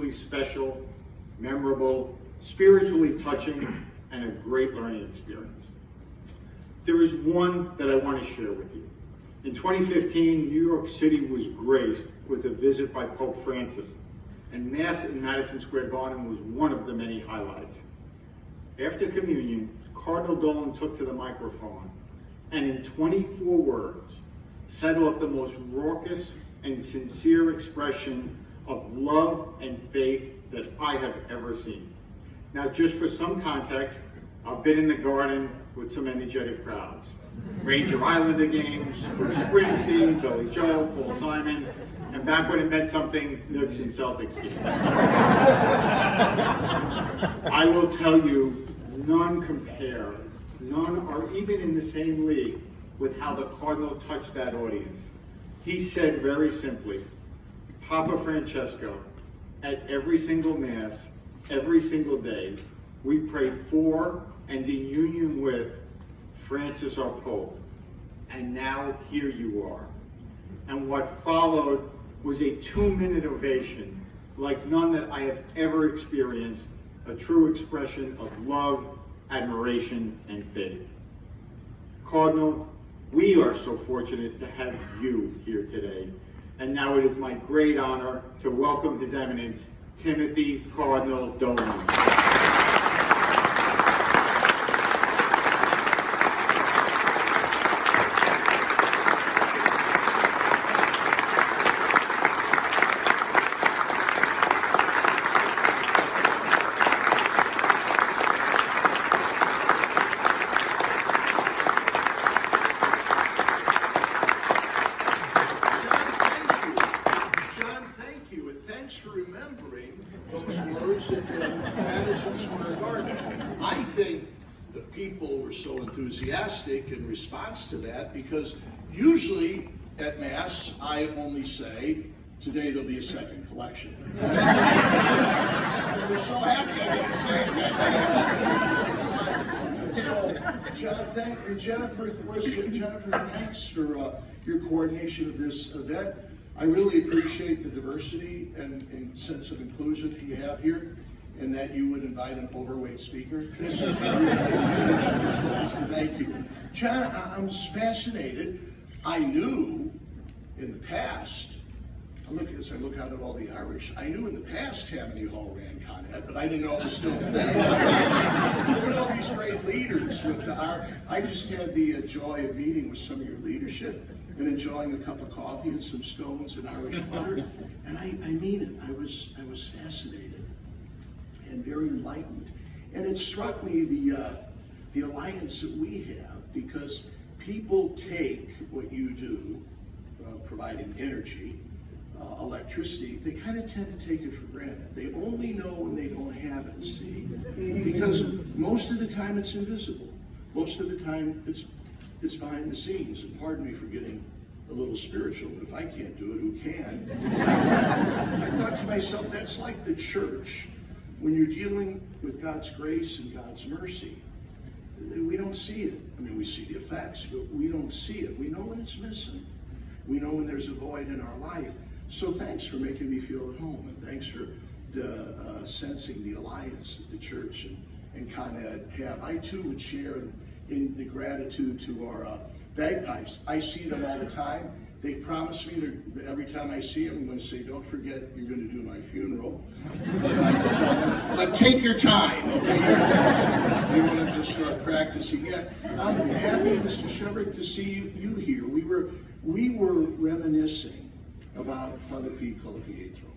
truly special, memorable, spiritually touching, and a great learning experience. There is one that I want to share with you. In 2015, New York City was graced with a visit by Pope Francis, and Mass in Madison Square Garden was one of the many highlights. After communion, Cardinal Dolan took to the microphone and in 24 words set off the most raucous and sincere expression of love and faith that I have ever seen. Now, just for some context, I've been in the garden with some energetic crowds. Ranger Islander games, Bruce Springsteen, Billy Joel, Paul Simon, and back when it meant something, Knicks and Celtics games. I will tell you, none compare, none are even in the same league with how the Cardinal touched that audience. He said very simply, Papa Francesco, at every single Mass, every single day, we pray for and in union with Francis our Pope. And now here you are. And what followed was a 2-minute ovation like none that I have ever experienced, a true expression of love, admiration, and faith. Cardinal, we are so fortunate to have you here today. And now it is my great honor to welcome His Eminence, Timothy Cardinal Dolan. I think the people were so enthusiastic in response to that because usually at Mass I only say, today there'll be a second collection. They were so happy I didn't say it that day. So, Jennifer, thanks for your coordination of this event. I really appreciate the diversity and sense of inclusion that you have here, and that you would invite an overweight speaker. This is really thank you. John, I'm fascinated. I knew in the past, as I look out at all the Irish, I knew in the past Tammany Hall ran Con Ed, but I didn't know it was still today. Look at all these great leaders. I just had the joy of meeting with some of your leadership and enjoying a cup of coffee and some scones and Irish butter. And I mean it. I was fascinated and very enlightened. And it struck me the alliance that we have, because people take what you do, providing energy, electricity, they kind of tend to take it for granted. They only know when they don't have it, see? Because most of the time it's invisible. Most of the time it's behind the scenes. And pardon me for getting a little spiritual, but if I can't do it, who can? I thought to myself, that's like the church. When you're dealing with God's grace and God's mercy, we don't see it. I mean, we see the effects, but we don't see it. We know when it's missing. We know when there's a void in our life. So thanks for making me feel at home, and thanks for sensing the alliance that the church and Con Ed have. I too would share in the gratitude to our bagpipes. I see them all the time. They've promised me that every time I see them, I'm going to say, don't forget, you're going to do my funeral. But take your time, okay? You don't have to start practicing yet. I'm happy, Mr. Shepard, to see you here. We were reminiscing about Father Pete Colapietro,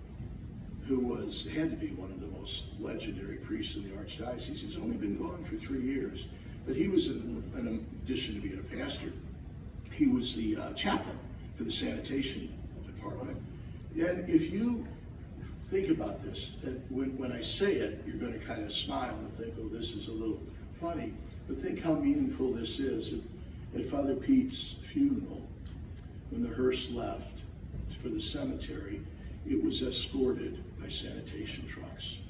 who had to be one of the most legendary priests in the Archdiocese. He's only been gone for 3 years, but he was, in addition to being a pastor, he was the chaplain for the sanitation department. And if you think about this, when I say it, you're going to kind of smile and think, oh, this is a little funny, but think how meaningful this is. At Father Pete's funeral, when the hearse left for the cemetery, it was escorted by sanitation trucks.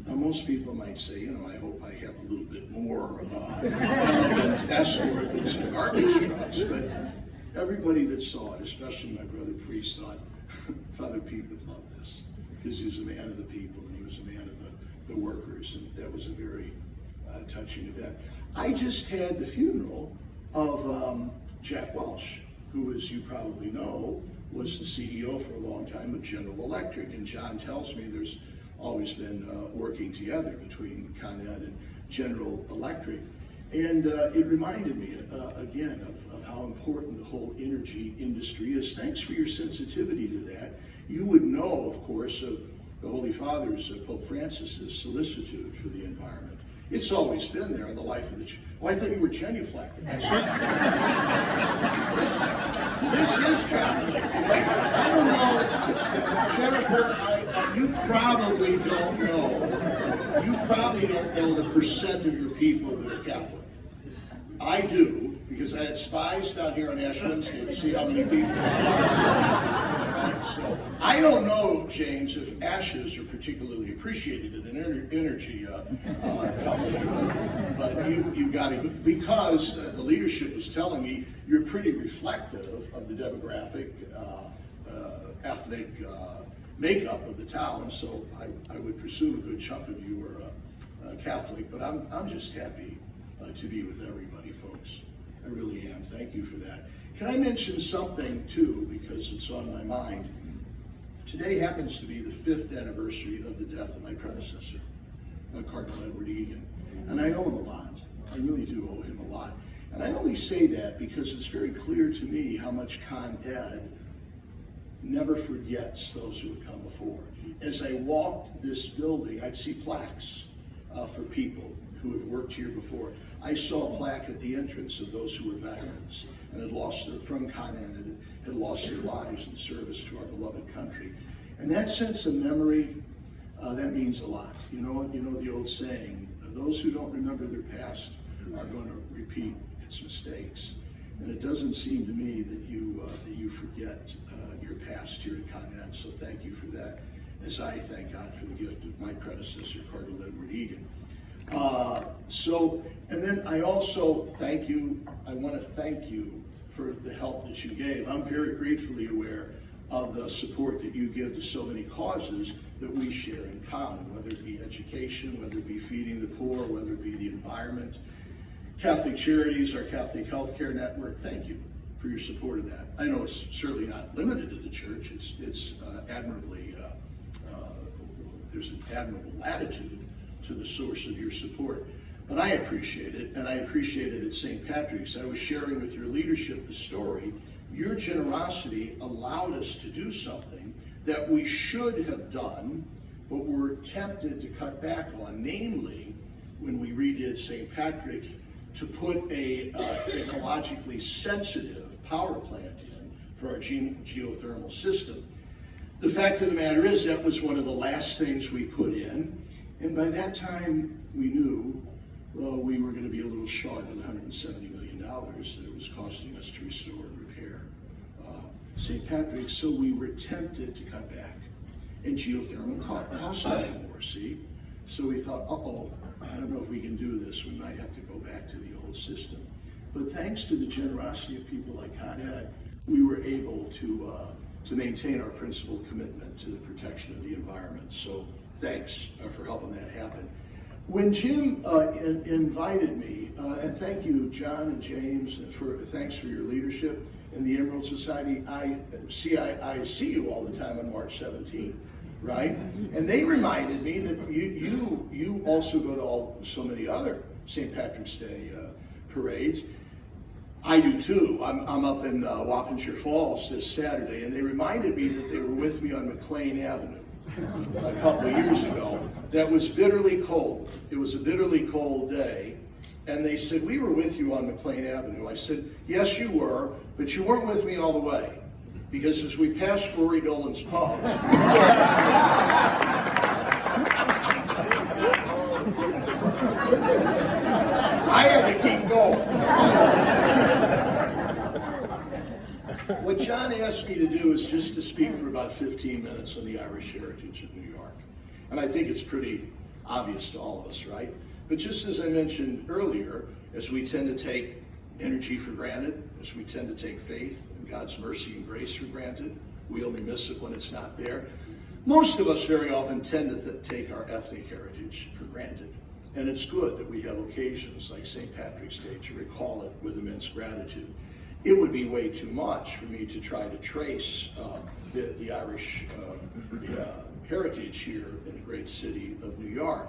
Now, most people might say, I hope I have a little bit more elegant escort than some garbage trucks, but everybody that saw it, especially my brother priest, thought Father Pete would love this. because he was a man of the people and he was a man of the workers, and that was a very touching event. I just had the funeral of Jack Welch, who, as you probably know, was the CEO for a long time of General Electric, and John tells me there's always been working together between Con Ed and General Electric. And it reminded me, again, of how important the whole energy industry is. Thanks for your sensitivity to that. You would know, of course, of the Holy Father's, Pope Francis's solicitude for the environment. It's always been there in the life of the church. Oh, I thought you were genuflecting. This is Catholic. I don't know, Jennifer, you probably don't know. You probably don't know the percent of your people that are Catholic. I do, because I had spies down here on Ash Wednesday to see how many people are. So I don't know, James, if ashes are particularly appreciated in an energy company, but you've got to, because the leadership was telling me you're pretty reflective of the demographic, ethnic makeup of the town. So I would presume a good chunk of you are Catholic, but I'm just happy to be with everybody, folks. I really am. Thank you for that. Can I mention something, too, because it's on my mind? Today happens to be the 5th anniversary of the death of my predecessor, Cardinal Edward Egan. And I owe him a lot. I really do owe him a lot. And I only say that because it's very clear to me how much Con Ed never forgets those who have come before. As I walked this building, I'd see plaques for people who had worked here before. I saw a plaque at the entrance of those who were veterans and had lost from Con Ed and had lost their lives in service to our beloved country. And that sense of memory, that means a lot. You know the old saying, those who don't remember their past are going to repeat its mistakes. And it doesn't seem to me that you forget your past here at Con Ed. So thank you for that, as I thank God for the gift of my predecessor, Cardinal Edward Egan. And then I also thank you. I want to thank you for the help that you gave. I'm very gratefully aware of the support that you give to so many causes that we share in common, whether it be education, whether it be feeding the poor, whether it be the environment, Catholic Charities, our Catholic Healthcare Network. Thank you for your support of that. I know it's certainly not limited to the church. It's admirably, there's an admirable latitude to the source of your support. But I appreciate it, and I appreciate it at St. Patrick's. I was sharing with your leadership the story. Your generosity allowed us to do something that we should have done, but were tempted to cut back on, namely, when we redid St. Patrick's, to put a ecologically sensitive power plant in for our geothermal system. The fact of the matter is that was one of the last things we put in, and by that time we knew we were going to be a little short of the $170 million that it was costing us to restore and repair St. Patrick's, so we were tempted to cut back. And geothermal cost more, see? So we thought, I don't know if we can do this. We might have to go back to the old system. But thanks to the generosity of people like Con Ed, we were able to maintain our principled commitment to the protection of the environment. So thanks for helping that happen. When Jim invited me, and thank you, John and James, thanks for your leadership in the Emerald Society. I see you all the time on March 17th, right? And they reminded me that you also go to so many other St. Patrick's Day parades. I do too. I'm up in Wappingshire Falls this Saturday, and they reminded me that they were with me on McLean Avenue a couple of years ago. That was bitterly cold. It was a bitterly cold day, and they said, we were with you on McLean Avenue. I said, yes, you were, but you weren't with me all the way, because as we passed Rory Dolan's pubs, I had to keep going. What John asked me to do is just to speak for about 15 minutes on the Irish heritage of New York. And I think it's pretty obvious to all of us, right? But just as I mentioned earlier, as we tend to take energy for granted, as we tend to take faith and God's mercy and grace for granted, we only miss it when it's not there. Most of us very often tend to take our ethnic heritage for granted. And it's good that we have occasions like St. Patrick's Day to recall it with immense gratitude. It would be way too much for me to try to trace the Irish heritage here in the great city of New York.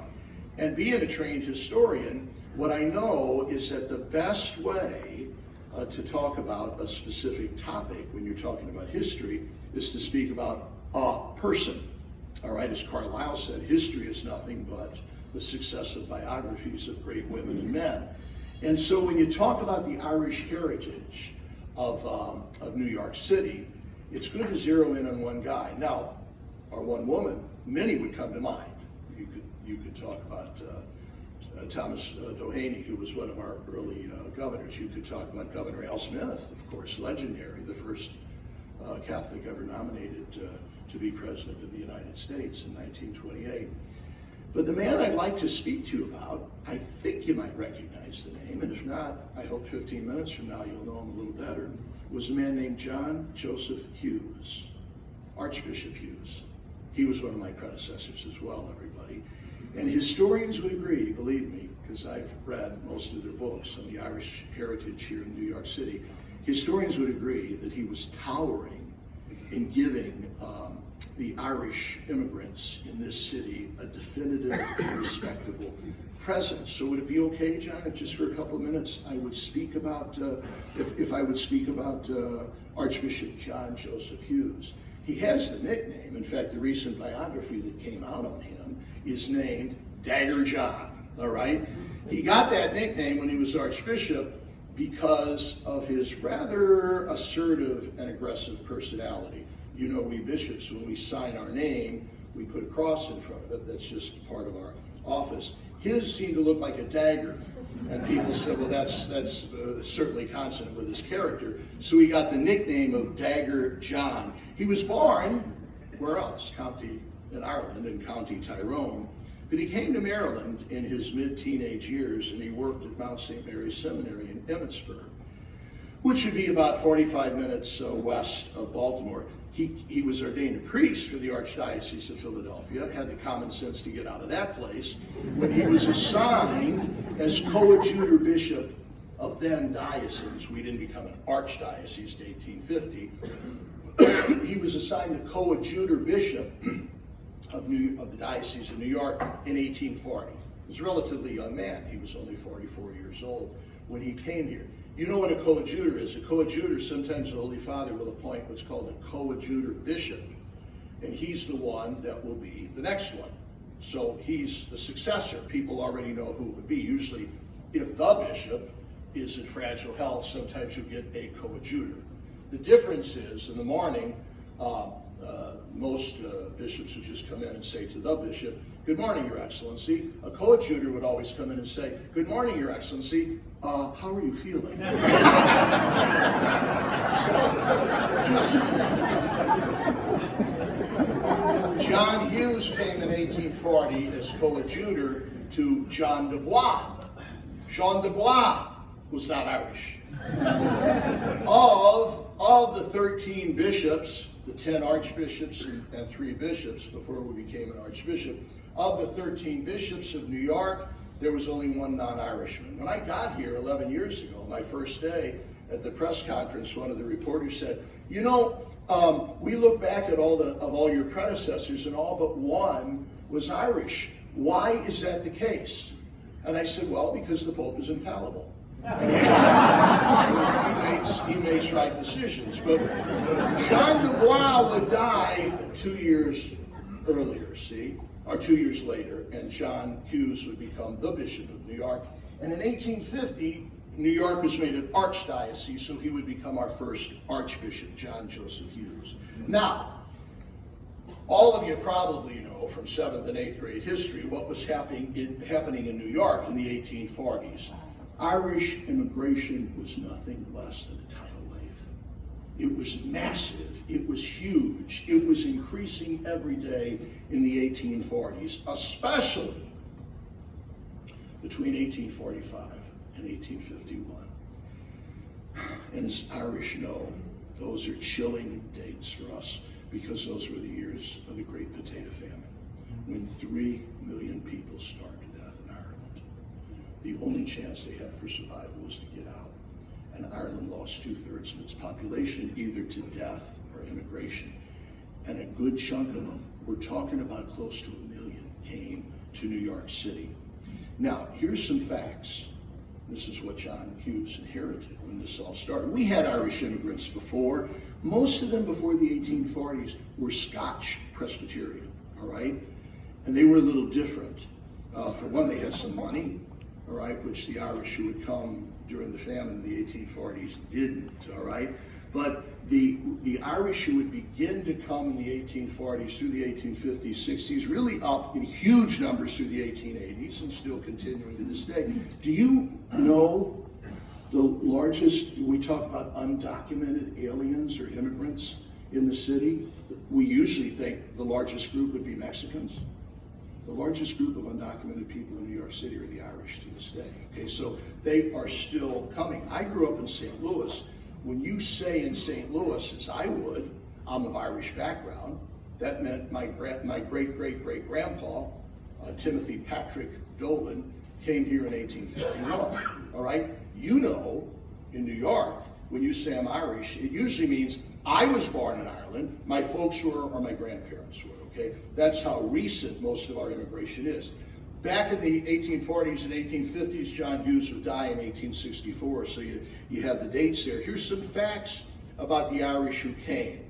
And being a trained historian, what I know is that the best way to talk about a specific topic when you're talking about history is to speak about a person. All right, as Carlyle said, history is nothing but the successive biographies of great women and men. And so when you talk about the Irish heritage of New York City, it's good to zero in on one guy. Now, or one woman, many would come to mind. You could talk about Thomas Doheny, who was one of our early governors. You could talk about Governor Al Smith, of course, legendary, the first Catholic ever nominated to be president of the United States in 1928. But the man I'd like to speak to you about, I think you might recognize the name, and if not, I hope 15 minutes from now you'll know him a little better, was a man named John Joseph Hughes, Archbishop Hughes. He was one of my predecessors as well, everybody. And historians would agree, believe me, because I've read most of their books on the Irish heritage here in New York City. Historians would agree that he was towering in giving the Irish immigrants in this city a definitive, respectable presence. So would it be okay, John, if just for a couple of minutes I would speak about, if I would speak about Archbishop John Joseph Hughes? He has the nickname. In fact, the recent biography that came out on him is named Dagger John, all right? He got that nickname when he was Archbishop because of his rather assertive and aggressive personality. You know, we bishops, when we sign our name, we put a cross in front of it. That's just part of our office. His seemed to look like a dagger. And people said, well, that's certainly consonant with his character. So he got the nickname of Dagger John. He was born, where else? In Ireland, in County Tyrone. But he came to Maryland in his mid-teenage years, and he worked at Mount St. Mary's Seminary in Emmitsburg, which would be about 45 minutes west of Baltimore. He was ordained a priest for the Archdiocese of Philadelphia, had the common sense to get out of that place. When he was assigned as coadjutor bishop of then diocese, we didn't become an archdiocese to 1850, he was assigned the coadjutor bishop of the Diocese of New York in 1840. He was a relatively young man. He was only 44 years old when he came here. You know what a coadjutor is. A coadjutor, sometimes the Holy Father will appoint what's called a coadjutor bishop, and he's the one that will be the next one. So he's the successor. People already know who it would be. Usually, if the bishop is in fragile health, sometimes you get a coadjutor. The difference is, in the morning, most bishops would just come in and say to the bishop, "Good morning, Your Excellency." A coadjutor would always come in and say, "Good morning, Your Excellency. How are you feeling?" John Hughes came in 1840 as coadjutor to John de Bois. Jean de Bois was not Irish. Of the 13 bishops, the 10 archbishops and 3 bishops before we became an archbishop, of the 13 bishops of New York, there was only one non-Irishman. When I got here 11 years ago, my first day at the press conference, one of the reporters said, "You know, we look back at all your predecessors, and all but one was Irish. Why is that the case?" And I said, "Well, because the Pope is infallible. And he makes right decisions." But Jean de Bois would die 2 years earlier, or 2 years later, and John Hughes would become the Bishop of New York. And in 1850, New York was made an archdiocese, so he would become our first Archbishop, John Joseph Hughes. Now, all of you probably know from 7th and 8th grade history what was happening in New York in the 1840s. Irish immigration was nothing less than a tidal wave. It was massive. It was huge. It was increasing every day in the 1840s, especially between 1845 and 1851. And as Irish know, those are chilling dates for us, because those were the years of the Great Potato Famine, when 3 million people starved to death in Ireland. The only chance they had for survival was to get out. And Ireland lost 2/3 of its population either to death or immigration. And a good chunk of them, we're talking about close to 1 million, came to New York City. Now, here's some facts. This is what John Hughes inherited when this all started. We had Irish immigrants before. Most of them before the 1840s were Scotch Presbyterian, all right? And they were a little different. For one, they had some money, all right, which the Irish who would come during the famine in the 1840s didn't, all right? But the Irish who would begin to come in the 1840s through the 1850s, 60s, really up in huge numbers through the 1880s and still continuing to this day. Do you know the largest, we talk about undocumented aliens or immigrants in the city? We usually think the largest group would be Mexicans. The largest group of undocumented people in New York City are the Irish to this day. Okay, so they are still coming. I grew up in St. Louis. When you say in St. Louis, as I would, I'm of Irish background, that meant my great-great-great-grandpa, Timothy Patrick Dolan, came here in 1851, all right? You know, in New York, when you say I'm Irish, it usually means I was born in Ireland, my folks were, or my grandparents were, okay? That's how recent most of our immigration is. Back in the 1840s and 1850s, John Hughes would die in 1864, so you have the dates there. Here's some facts about the Irish who came.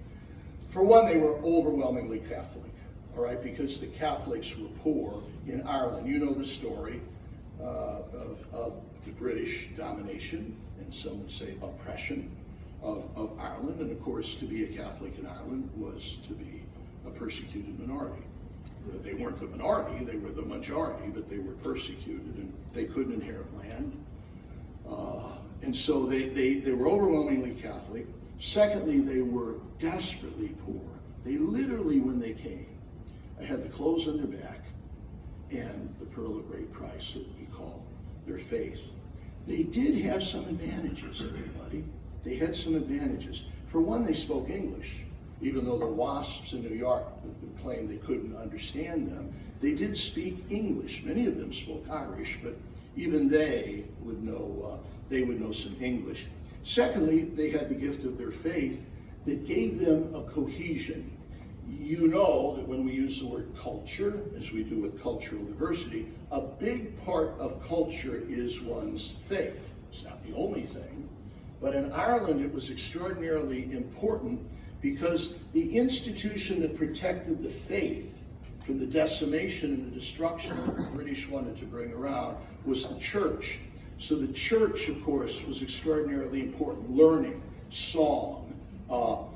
For one, they were overwhelmingly Catholic, all right, because the Catholics were poor in Ireland. You know the story of the British domination, and some would say oppression of Ireland. And of course, to be a Catholic in Ireland was to be a persecuted minority. They weren't the minority, they were the majority, but they were persecuted and they couldn't inherit land. And so they were overwhelmingly Catholic. Secondly, they were desperately poor. They literally, when they came, had the clothes on their back and the pearl of great price that we call their faith. They did have some advantages, everybody. They had some advantages. For one, they spoke English. Even though the WASPs in New York would claim they couldn't understand them, they did speak English. Many of them spoke Irish, but even they would know some English. Secondly, they had the gift of their faith that gave them a cohesion. You know that when we use the word culture, as we do with cultural diversity, a big part of culture is one's faith. It's not the only thing, but in Ireland it was extraordinarily important because the institution that protected the faith from the decimation and the destruction that the British wanted to bring around was the church. So the church, of course, was extraordinarily important. Learning, song,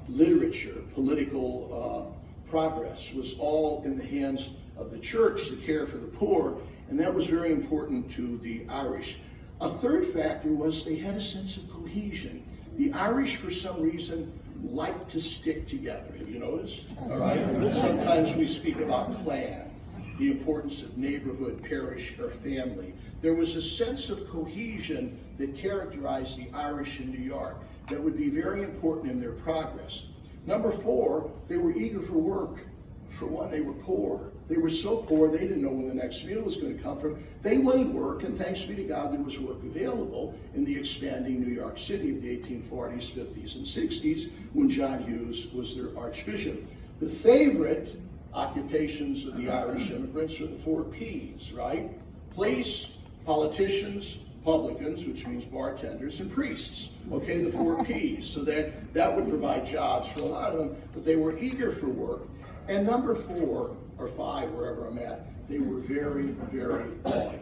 literature, political progress was all in the hands of the church to care for the poor, and that was very important to the Irish. A third factor was they had a sense of cohesion. The Irish, for some reason, like to stick together. Have you noticed? All right. Sometimes we speak about clan, the importance of neighborhood, parish, or family. There was a sense of cohesion that characterized the Irish in New York that would be very important in their progress. Number four, they were eager for work. For one, they were poor. They were so poor they didn't know when the next meal was going to come from. They wanted work, and thanks be to God there was work available in the expanding New York City of the 1840s, 50s, and 60s when John Hughes was their archbishop. The favorite occupations of the Irish immigrants were the 4 Ps, right? Police, politicians, publicans, which means bartenders, and priests. Okay, the 4 Ps. So that would provide jobs for a lot of them, but they were eager for work. And number 4 or 5, wherever I'm at, they were very, very loyal.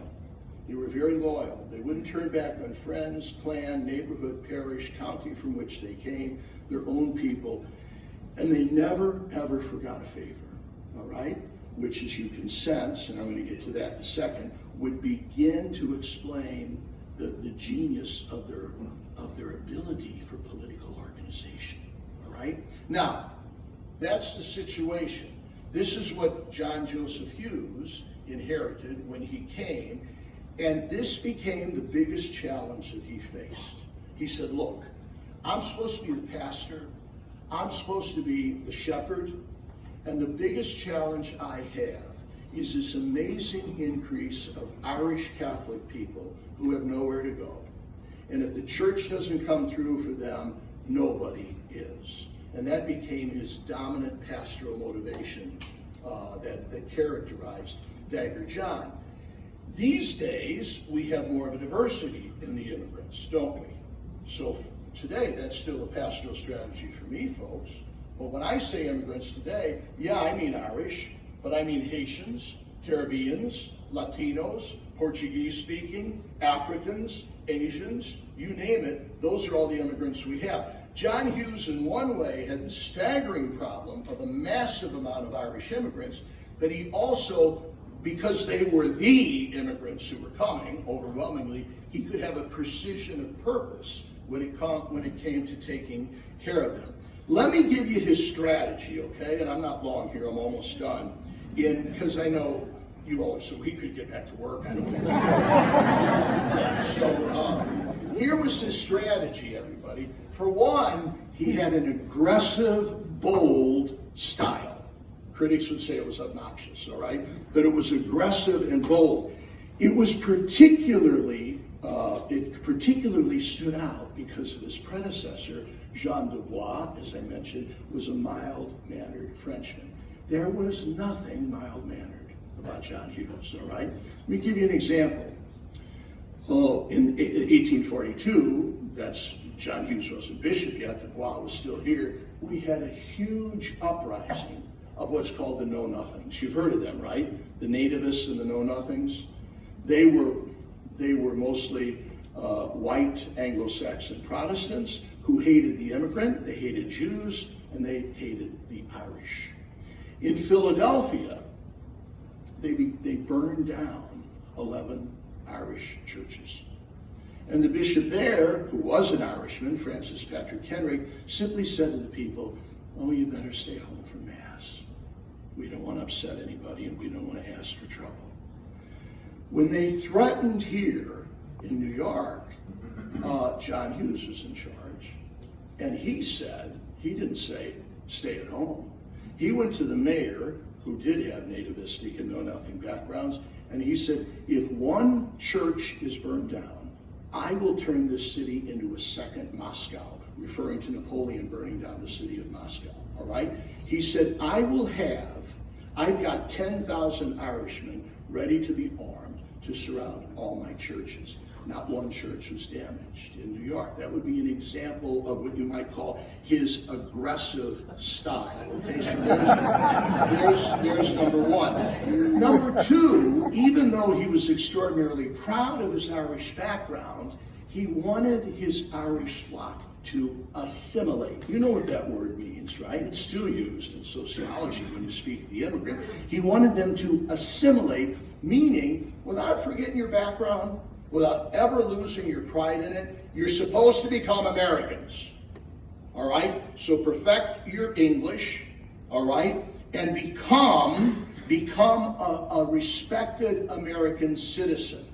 They were very loyal. They wouldn't turn back on friends, clan, neighborhood, parish, county from which they came, their own people. And they never, ever forgot a favor, all right? Which, as you can sense, and I'm going to get to that in a second, would begin to explain the genius of their ability for political organization, all right? Now, that's the situation. This is what John Joseph Hughes inherited when he came, and this became the biggest challenge that he faced. He said, look, I'm supposed to be the pastor I'm supposed to be the shepherd, and the biggest challenge I have is this amazing increase of Irish Catholic people who have nowhere to go. And if the church doesn't come through for them, nobody is. And that became his dominant pastoral motivation that characterized Dagger John. These days, we have more of a diversity in the immigrants, don't we? So today, that's still a pastoral strategy for me, folks. But when I say immigrants today, yeah, I mean Irish, but I mean Haitians, Caribbeans, Latinos, Portuguese-speaking, Africans, Asians, you name it, those are all the immigrants we have. John Hughes, in one way, had the staggering problem of a massive amount of Irish immigrants, but he also, because they were the immigrants who were coming, overwhelmingly, he could have a precision of purpose when it came to taking care of them. Let me give you his strategy, okay? And I'm not long here, I'm almost done. Because I know you all, so we could get back to work. I don't think so. Here was his strategy, everybody. For one, he had an aggressive, bold style. Critics would say it was obnoxious, all right? But it was aggressive and bold. It was particularly stood out because of his predecessor, Jean de Bois, as I mentioned, was a mild-mannered Frenchman. There was nothing mild-mannered about John Hughes, all right? Let me give you an example. In 1842, that's John Hughes wasn't bishop yet, de Bois was still here, we had a huge uprising of what's called the Know-Nothings. You've heard of them, right? The nativists and the Know-Nothings. They were mostly white Anglo-Saxon Protestants who hated the immigrant, they hated Jews, and they hated the Irish. In Philadelphia, they burned down 11 Irish churches. And the bishop there, who was an Irishman, Francis Patrick Kenrick, simply said to the people, oh, you better stay home for Mass. We don't want to upset anybody and we don't want to ask for trouble. When they threatened here in New York, John Hughes was in charge. And he didn't say, stay at home. He went to the mayor, who did have nativistic and know-nothing backgrounds, and he said, if one church is burned down, I will turn this city into a second Moscow, referring to Napoleon burning down the city of Moscow, all right? He said, I've got 10,000 Irishmen ready to be armed to surround all my churches. Not one church was damaged in New York. That would be an example of what you might call his aggressive style. Okay, so there's number one. Number two, even though he was extraordinarily proud of his Irish background, he wanted his Irish flock to assimilate. You know what that word means, right? It's still used in sociology when you speak of the immigrant. He wanted them to assimilate, meaning, without forgetting your background, without ever losing your pride in it, you're supposed to become Americans, all right? So perfect your English, all right? And become a respected American citizen.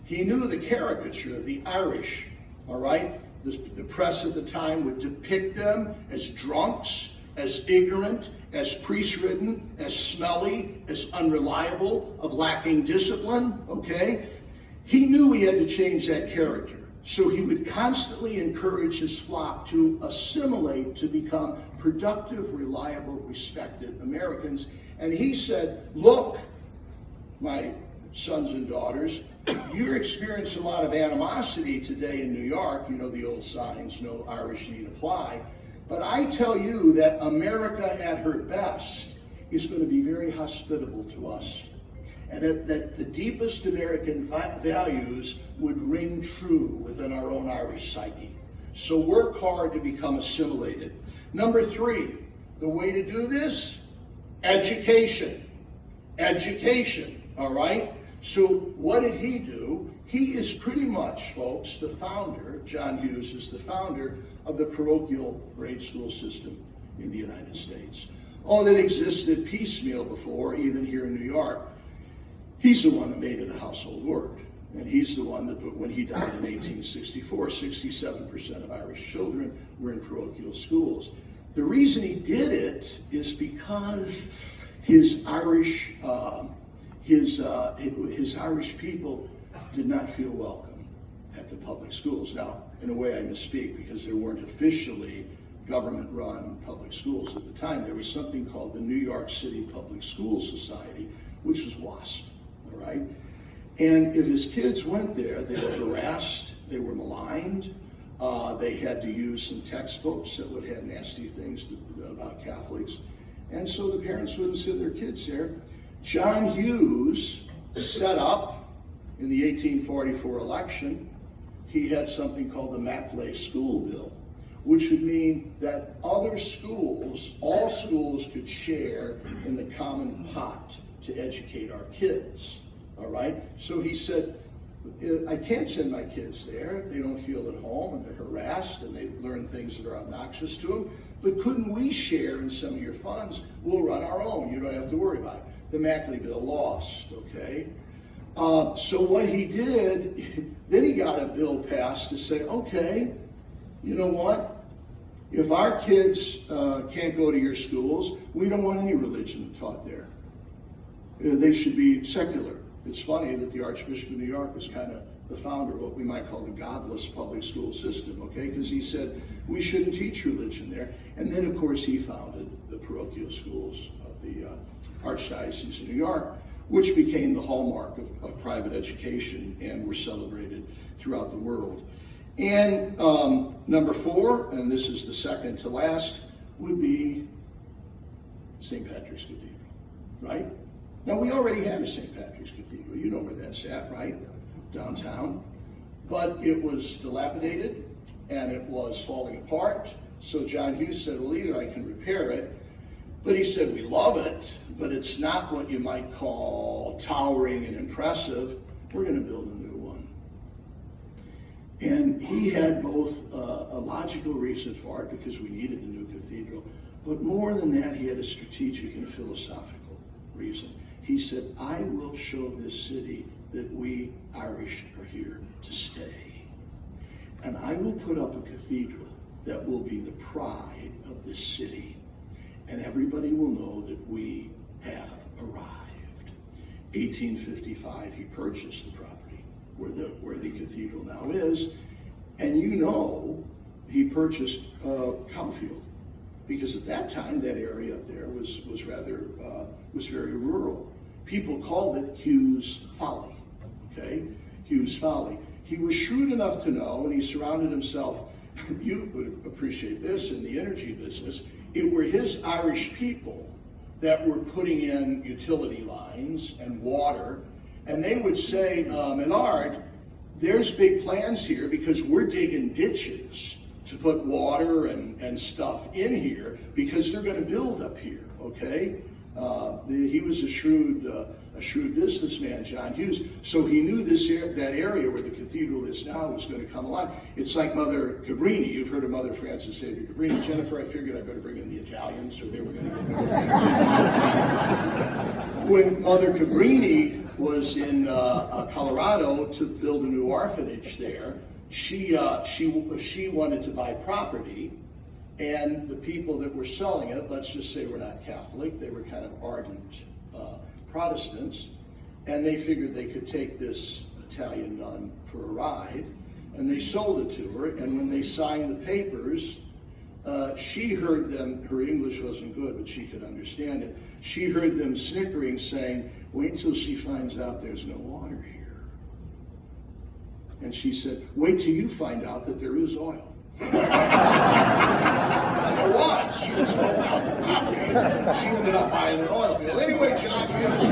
He knew the caricature of the Irish, all right? The press at the time would depict them as drunks, as ignorant, as priest-ridden, as smelly, as unreliable, of lacking discipline, okay? He knew he had to change that character. So he would constantly encourage his flock to assimilate, to become productive, reliable, respected Americans. And he said, look, my sons and daughters, you're experiencing a lot of animosity today in New York. You know the old signs, no Irish need apply. But I tell you that America at her best is going to be very hospitable to us. And that the deepest American values would ring true within our own Irish psyche. So work hard to become assimilated. Number three, the way to do this, education. Education, all right? So what did he do? He is pretty much, folks, the founder, John Hughes is the founder of the parochial grade school system in the United States. Oh, that existed piecemeal before, even here in New York. He's the one that made it a household word. And he's the one that, when he died in 1864, 67% of Irish children were in parochial schools. The reason he did it is because his Irish people did not feel welcome at the public schools. Now, in a way I misspeak, because there weren't officially government-run public schools at the time. There was something called the New York City Public School Society, which was WASP, all right? And if his kids went there, they were harassed, they were maligned, they had to use some textbooks that would have nasty things about Catholics. And so the parents wouldn't send their kids there. John Hughes set up, in the 1844 election, he had something called the Maclay School Bill, which would mean that other schools, all schools could share in the common pot to educate our kids, all right? So he said, I can't send my kids there. They don't feel at home, and they're harassed, and they learn things that are obnoxious to them. But couldn't we share in some of your funds? We'll run our own. You don't have to worry about it. The Maclay Bill lost, okay? So what he did, then he got a bill passed to say, okay, you know what? If our kids can't go to your schools, we don't want any religion taught there. They should be secular. It's funny that the Archbishop of New York was kind of the founder of what we might call the godless public school system, okay? Because he said we shouldn't teach religion there. And then, of course, he founded the parochial schools of the Archdiocese of New York, which became the hallmark of private education and were celebrated throughout the world. And number 4, and this is the second to last, would be St. Patrick's Cathedral, right? Now, we already have a St. Patrick's Cathedral. You know where that's at, right? Downtown. But it was dilapidated, and it was falling apart. So John Hughes said, well, either I can repair it, but he said, we love it, but it's not what you might call towering and impressive. We're going to build a new one. And he had both a logical reason for it, because we needed a new cathedral, but more than that, he had a strategic and a philosophical reason. He said, I will show this city that we Irish are here to stay. And I will put up a cathedral that will be the pride of this city. And everybody will know that we have arrived. 1855, he purchased the property where the cathedral now is. And you know, he purchased Cowfield, because at that time, that area up there was very rural. People called it Hughes Folly, okay? Hughes Folly. He was shrewd enough to know, and he surrounded himself, you would appreciate this, in the energy business, it were his Irish people that were putting in utility lines and water, and they would say, Menard, there's big plans here because we're digging ditches to put water and stuff in here because they're going to build up here, okay? He was a shrewd businessman, John Hughes, so he knew that area where the cathedral is now was going to come alive. It's like Mother Cabrini. You've heard of Mother Frances Xavier Cabrini. Jennifer, I figured I better bring in the Italians, or they were going to get married. When Mother Cabrini was in Colorado to build a new orphanage there, she wanted to buy property. And the people that were selling it, let's just say were not Catholic, they were kind of ardent Protestants, and they figured they could take this Italian nun for a ride, and they sold it to her, and when they signed the papers, she heard them, her English wasn't good, but she could understand it, she heard them snickering, saying, wait till she finds out there's no water here. And she said, wait till you find out that there is oil. And there was. She had sold out the property, and she ended up buying an oil field. Anyway, John Hughes.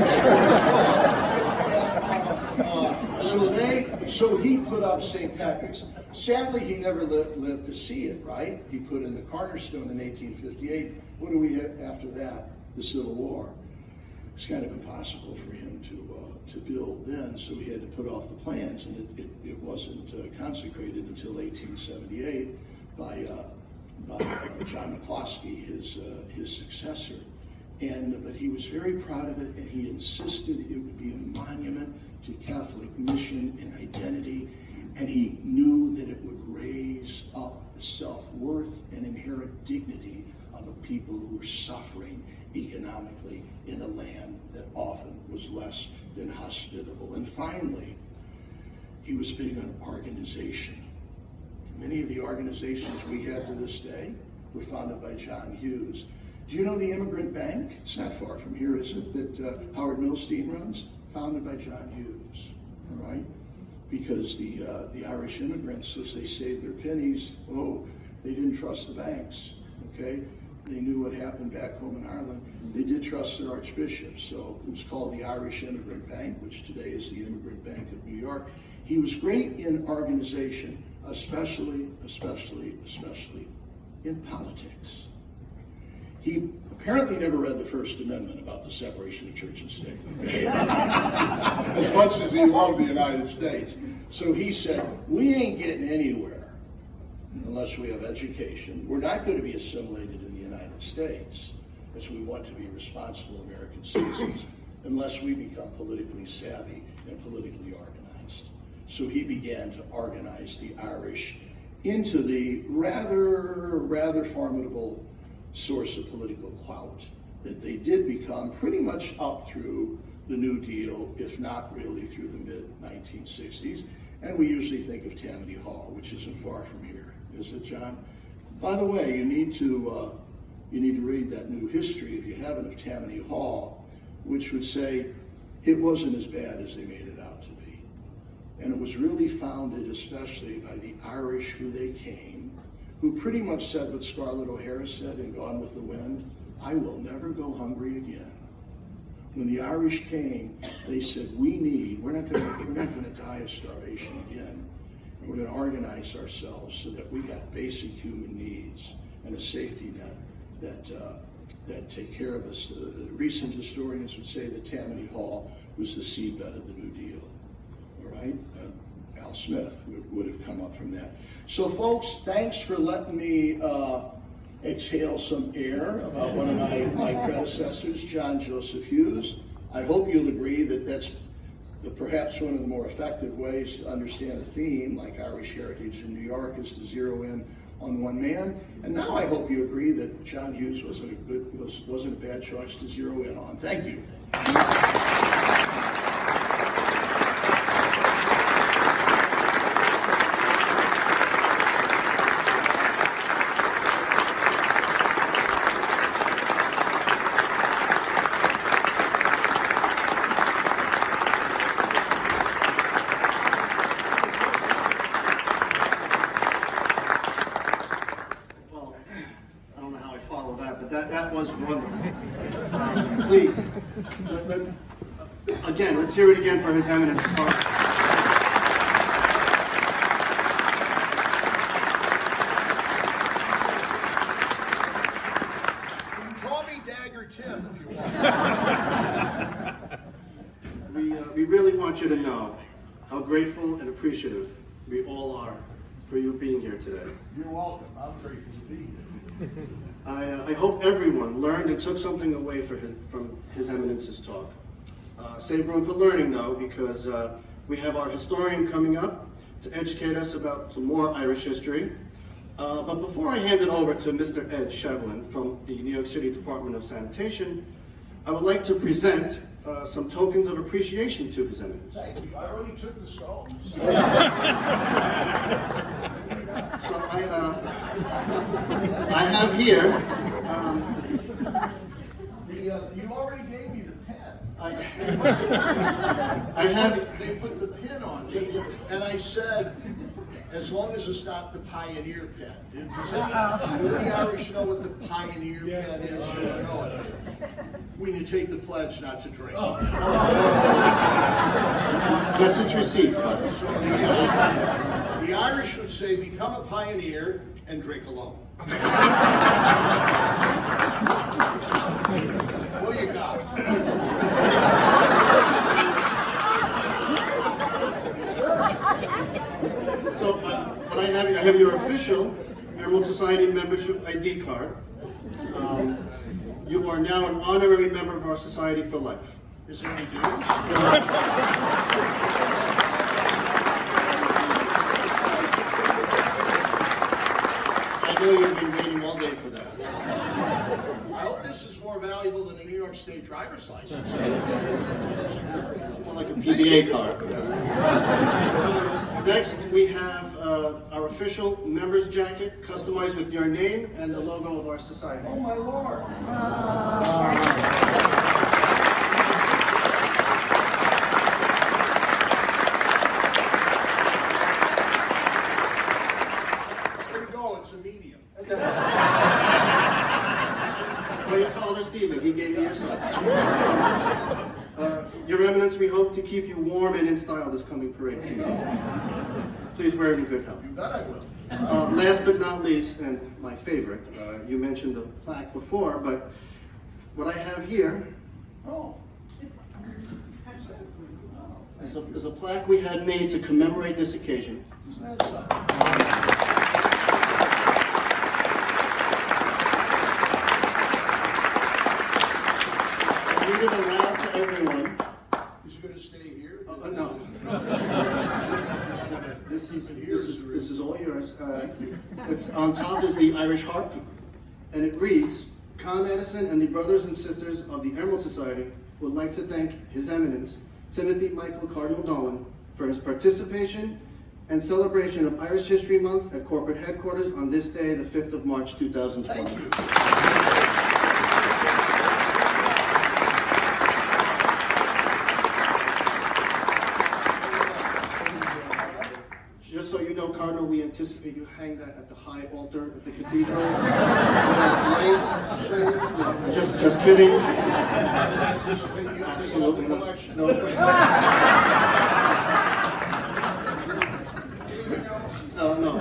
So he put up St. Patrick's. Sadly, he never lived to see it, right? He put in the cornerstone in 1858. What do we have after that? The Civil War. It's kind of impossible for him to build then, so he had to put off the plans, and it wasn't consecrated until 1878 by John McCloskey, his successor. But he was very proud of it, and he insisted it would be a monument to Catholic mission and identity, and he knew that it would raise up the self-worth and inherent dignity of a people who were suffering economically in a land that often was less than hospitable. And finally, he was big on organization. Many of the organizations we have to this day were founded by John Hughes. Do you know the Immigrant Bank? It's not far from here, is it? That Howard Milstein runs? Founded by John Hughes, all right? Because the Irish immigrants, as they saved their pennies, they didn't trust the banks, okay? They knew what happened back home in Ireland. They did trust their archbishop, so it was called the Irish Immigrant Bank, which today is the Immigrant Bank of New York. He was great in organization, especially in politics. He apparently never read the First Amendment about the separation of church and state, okay? As much as he loved the United States. So he said, we ain't getting anywhere unless we have education. We're not going to be assimilated in the United States, as we want to be responsible American citizens, unless we become politically savvy and politically organized. So he began to organize the Irish into the rather formidable source of political clout that they did become pretty much up through the New Deal, if not really through the mid-1960s. And we usually think of Tammany Hall, which isn't far from here, is it, John? By the way, you need to read that new history, if you haven't, of Tammany Hall, which would say it wasn't as bad as they made it out to be. And it was really founded especially by the Irish who they came, who pretty much said what Scarlett O'Hara said in Gone with the Wind, I will never go hungry again. When the Irish came, they said, we're not going to die of starvation again. And we're going to organize ourselves so that we got basic human needs and a safety net that take care of us. Recent historians would say that Tammany Hall was the seedbed of the New Deal. All right? Al Smith would have come up from that. So folks, thanks for letting me exhale some air about one of my predecessors, John Joseph Hughes. I hope you'll agree that that's perhaps one of the more effective ways to understand a theme like Irish heritage in New York is to zero in on one man. And now I hope you agree that John Hughes wasn't a bad choice to zero in on. Thank you. That was wonderful. Please, again, let's hear it again for His Eminence. You can call me Dagger Tim if you want. We really want you to know how grateful and appreciative we all are for you being here today. You're welcome. I'm grateful to be here. I hope everyone learned and took something away from His Eminence's talk. Save room for learning, though, because we have our historian coming up to educate us about some more Irish history. But before I hand it over to Mr. Ed Shevlin from the New York City Department of Sanitation, I would like to present some tokens of appreciation to His Eminence. Thank you. I already took the stones. So I have here. You already gave me the pen. I have. They put the pin on me, and I said, as long as it's not the Pioneer pen. Does any Irish know what the Pioneer pen is? You don't know it. When you take the pledge not to drink. Message received. So the Irish would say, become a pioneer and drink alone. What do you got? So I have your official Emerald Society membership ID card. You are now an honorary member of our society for life. Is there any dues? driver's license. More like a PBA card. Next, we have our official members jacket, customized with your name and the logo of our society. Oh, my Lord. There we go, it's a medium. Wait, Father Stephen, he gave me your son. Your Eminence, we hope to keep you warm and in style this coming parade season. Please wear it in good health. You bet I will. Last but not least, and my favorite, you mentioned the plaque before, but what I have here Oh. is a plaque we had made to commemorate this occasion. Isn't that something? Read it aloud to everyone. Is it gonna stay here? No. This is all yours. It's on top is the Irish harp, and it reads, Con Edison and the brothers and sisters of the Emerald Society would like to thank His Eminence, Timothy Michael Cardinal Dolan, for his participation and celebration of Irish History Month at corporate headquarters on this day, the 5th of March, 2020. Thank you. Just so you know, Cardinal, we anticipate you hang that at the high altar at the cathedral. No, just kidding. Absolutely not. No. No.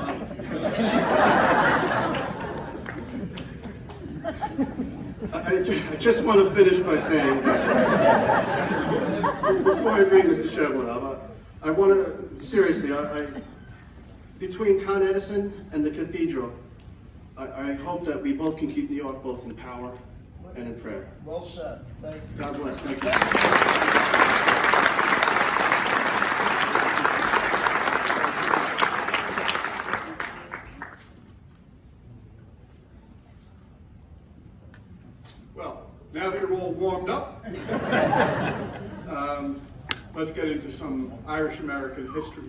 I just want to finish by saying that before I bring Mr. Shevlin up, I want to, seriously, between Con Edison and the cathedral, I hope that we both can keep New York both in power and in prayer. Well said. Thank you. God bless. Thank you. Well, now that you're all warmed up, let's get into some Irish American history.